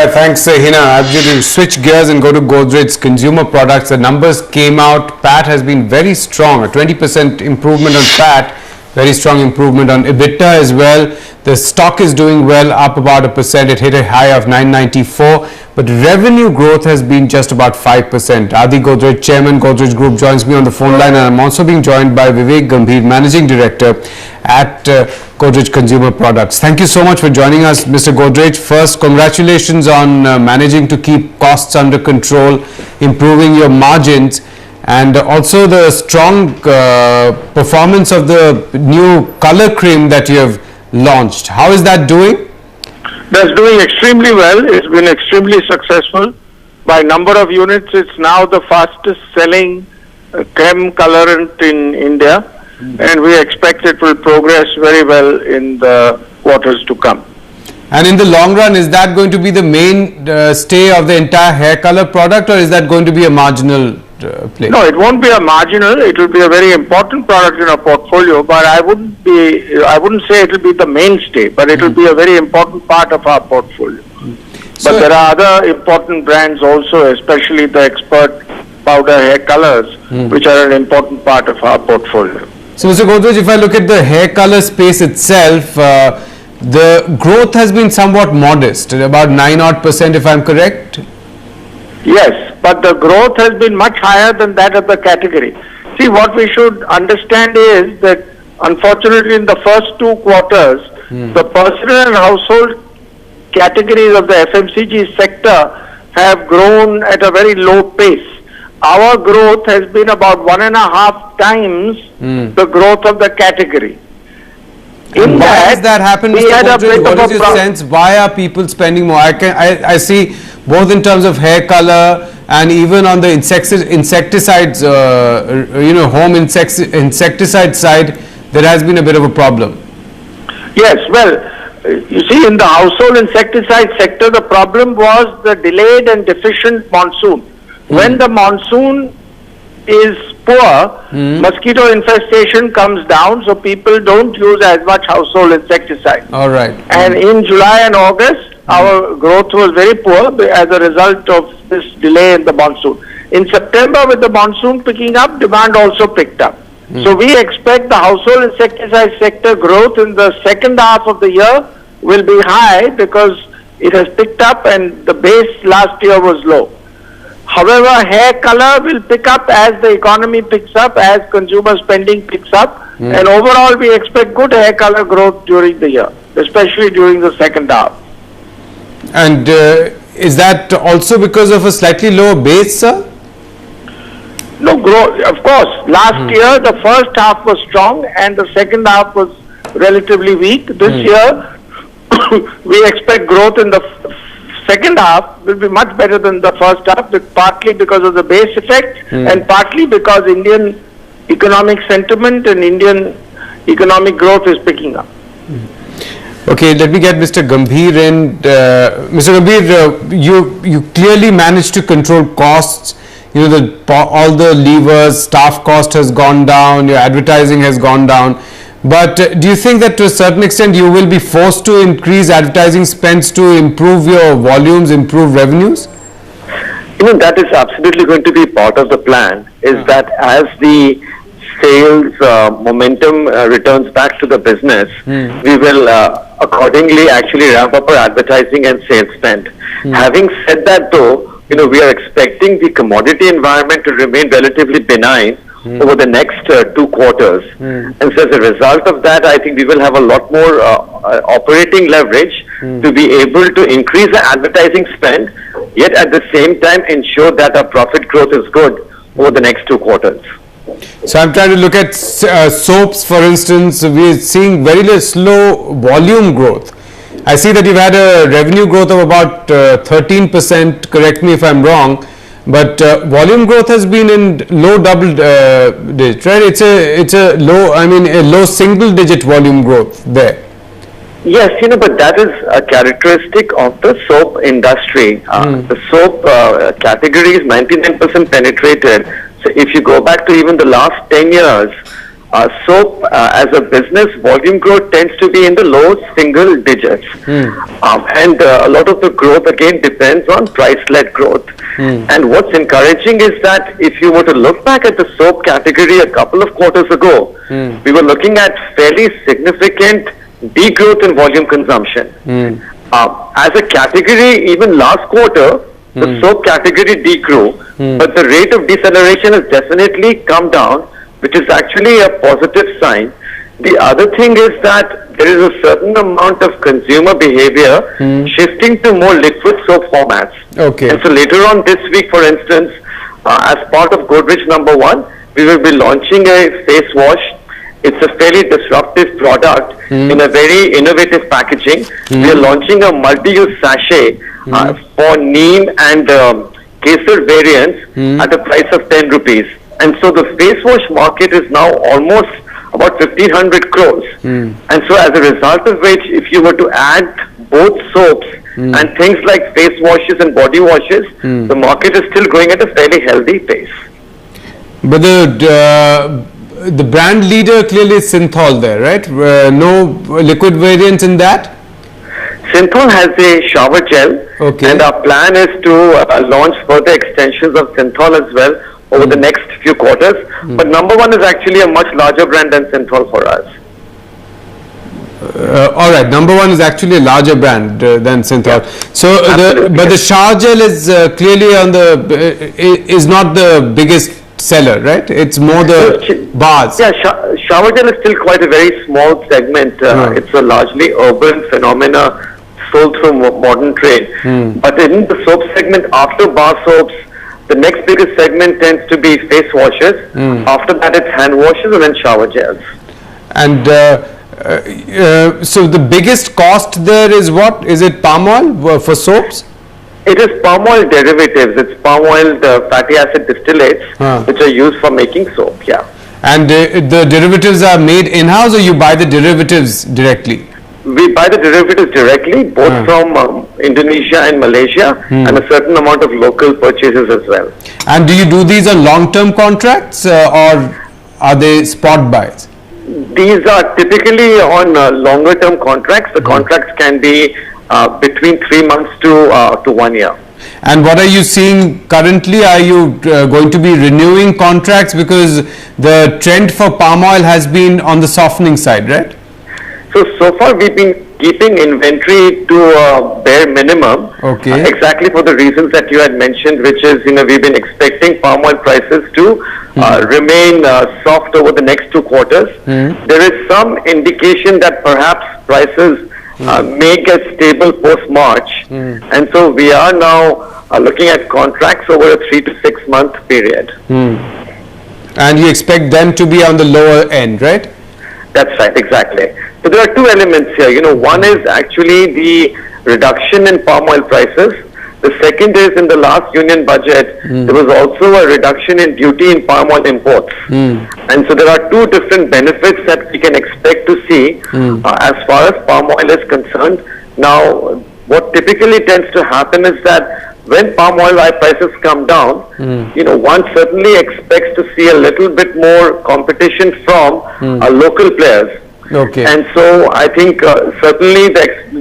right, thanks Hina. I've to switch gears and go to Godrej's consumer products. The numbers came out. PAT has been very strong, a 20% improvement on PAT, very strong improvement on EBITDA as well. The stock is doing well, up about 1%. It hit a high of 994, but revenue growth has been just about 5%. Adi Godrej, Chairman, Godrej Group, joins me on the phone line, and I'm also being joined by Vivek Gambhir, Managing Director at Godrej Consumer Products. Thank you so much for joining us, Mr. Godrej. First, congratulations on managing to keep costs under control, improving your margins, and also the strong performance of the new color cream that you have launched. How is that doing? That's doing extremely well. It's been extremely successful. By number of units, it's now the fastest selling creme colorant in India, and we expect it will progress very well in the quarters to come. And in the long run, is that going to be the main stay of the entire hair color product, or is that going to be a marginal play? No, it won't be a marginal. It will be a very important product in our portfolio, but I wouldn't say it will be the mainstay, but it will be a very important part of our portfolio. So but there are other important brands also, especially the expert powder hair colors, which are an important part of our portfolio. So Mr. Godrej, if I look at the hair color space itself, the growth has been somewhat modest, about 9% if I'm correct. Yes, but the growth has been much higher than that of the category. See, what we should understand is that unfortunately in the first 2 quarters, the personal and household categories of the FMCG sector have grown at a very low pace. Our growth has been about 1.5 times the growth of the category. Why has that happened, Mr. Godrej? What is your sense? Why are people spending more? I see both in terms of hair color and even on the insecticides, home insecticide side, there has been a bit of a problem. Yes, well, you see, in the household insecticide sector, the problem was the delayed and deficient monsoon. When the monsoon is poor, mosquito infestation comes down, so people don't use as much household insecticide. All right. And in July and August, our growth was very poor as a result of this delay in the monsoon. In September, with the monsoon picking up, demand also picked up. So we expect the household insecticide sector growth in the second half of the year will be high because it has picked up and the base last year was low. However, hair color will pick up as the economy picks up, as consumer spending picks up, and overall we expect good hair color growth during the year, especially during the second half. And is that also because of a slightly lower base, sir? No, growth, of course. Last year the first half was strong and the second half was relatively weak. This year we expect growth in the second half will be much better than the first half, partly because of the base effect and partly because Indian economic sentiment and Indian economic growth is picking up. Okay, let me get Mr. Gambhir in. Mr. Gambhir, you clearly managed to control costs. You know, all the levers, staff cost has gone down, your advertising has gone down. But do you think that to a certain extent you will be forced to increase advertising spends to improve your volumes, improve revenues? You know, that is absolutely going to be part of the plan, is that as the sales momentum returns back to the business, we will accordingly actually ramp up our advertising and sales spend. Having said that though, you know, we are expecting the commodity environment to remain relatively benign over the next 2 quarters. And so as a result of that, I think we will have a lot more operating leverage to be able to increase the advertising spend, yet at the same time ensure that our profit growth is good over the next 2 quarters. So I'm trying to look at soaps, for instance. We're seeing very slow volume growth. I see that you've had a revenue growth of about 13%, correct me if I'm wrong, but volume growth has been in low double digit, right? It's a low single digit volume growth there. Yes, you know, but that is a characteristic of the soap industry. The soap category is 99% penetrated. So if you go back to even the last 10 years, soap as a business, volume growth tends to be in the low single digits. And a lot of the growth again depends on price-led growth. And what's encouraging is that if you were to look back at the soap category a couple of quarters ago, we were looking at fairly significant degrowth in volume consumption. As a category, even last quarter, the soap category degrew, but the rate of deceleration has definitely come down, which is actually a positive sign. The other thing is that there is a certain amount of consumer behavior shifting to more liquid soap formats. Okay. And so later on this week, for instance, as part of Godrej #1, we will be launching a face wash. It's a fairly disruptive product in a very innovative packaging. We are launching a multi-use sachet for neem and kesar variants at a price of 10 rupees. And so the face wash market is now almost about 1,500 crores. And so as a result of which, if you were to add both soaps and things like face washes and body washes, the market is still growing at a fairly healthy pace. But the brand leader clearly is Synthol there, right? No liquid variants in that? Synthol has a shower gel, and our plan is to launch further extensions of Synthol as well over the next few quarters. But #1 is actually a much larger brand than Synthol for us. All right, #1 is actually a larger brand than Synthol. So, but the shower gel is clearly on is not the biggest seller, right? It's more the bars. Yeah, shower gel is still quite a very small segment. It's a largely urban phenomena sold through modern trade. But in the soap segment, after bar soaps, the next biggest segment tends to be face washes. After that, it's hand washes and then shower gels. And so the biggest cost there is what? Is it palm oil for soaps? It is palm oil derivatives. It's palm oil fatty acid distillates, which are used for making soap. Yeah. And the derivatives are made in-house, or you buy the derivatives directly? We buy the derivatives directly, both from Indonesia and Malaysia, and a certain amount of local purchases as well. And do you do these on long-term contracts, or are they spot buys? These are typically on longer-term contracts. The contracts can be between 3 months to 1 year. And what are you seeing currently? Are you going to be renewing contracts, because the trend for palm oil has been on the softening side, right? So far we've been keeping inventory to a bare minimum, exactly for the reasons that you had mentioned, which is, we've been expecting palm oil prices to remain soft over the next 2 quarters. There is some indication that perhaps prices may get stable post-March, and so we are now looking at contracts over a 3 to 6 month period. And you expect them to be on the lower end, right? That's right, exactly. So there are 2 elements here. One is actually the reduction in palm oil prices. The second is, in the last union budget, there was also a reduction in duty in palm oil imports. And so there are 2 different benefits that we can expect to see as far as palm oil is concerned. Now, what typically tends to happen is that when palm oil prices come down, one certainly expects to see a little bit more competition from local players. And so I think certainly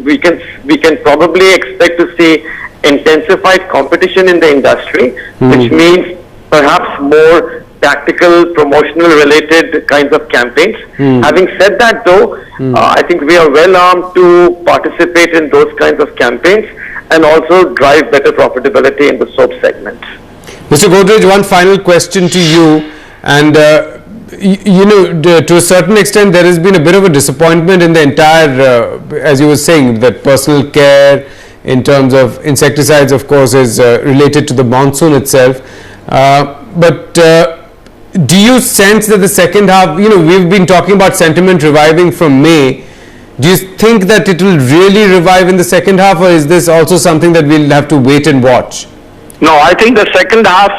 we can probably expect to see intensified competition in the industry, which means perhaps more tactical, promotional related kinds of campaigns. Having said that though, I think we are well armed to participate in those kinds of campaigns and also drive better profitability in the soap segment. Mr. Godrej, one final question to you, and to a certain extent there has been a bit of a disappointment in the entire, as you were saying, that personal care in terms of insecticides, of course, is related to the monsoon itself. But do you sense that the second half, we've been talking about sentiment reviving from May. Do you think that it will really revive in the second half, or is this also something that we'll have to wait and watch? No, I think the second half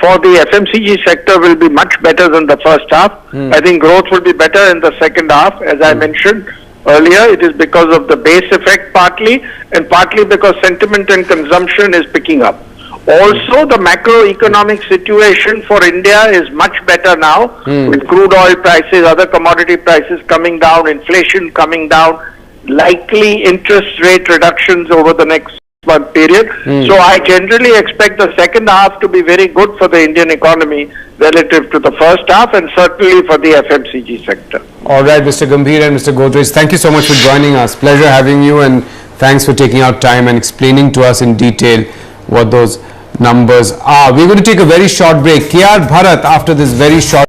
for the FMCG sector will be much better than the first half. I think growth will be better in the second half, as I mentioned earlier. It is because of the base effect partly, and partly because sentiment and consumption is picking up. Also, the macroeconomic situation for India is much better now, with crude oil prices, other commodity prices coming down, inflation coming down, likely interest rate reductions over the next month period. So I generally expect the second half to be very good for the Indian economy relative to the first half, and certainly for the FMCG sector. All right, Mr. Gambhir and Mr. Godrej, thank you so much for joining us. Pleasure having you, and thanks for taking out time and explaining to us in detail what those numbers are. We're going to take a very short break. KR Bharat, after this very short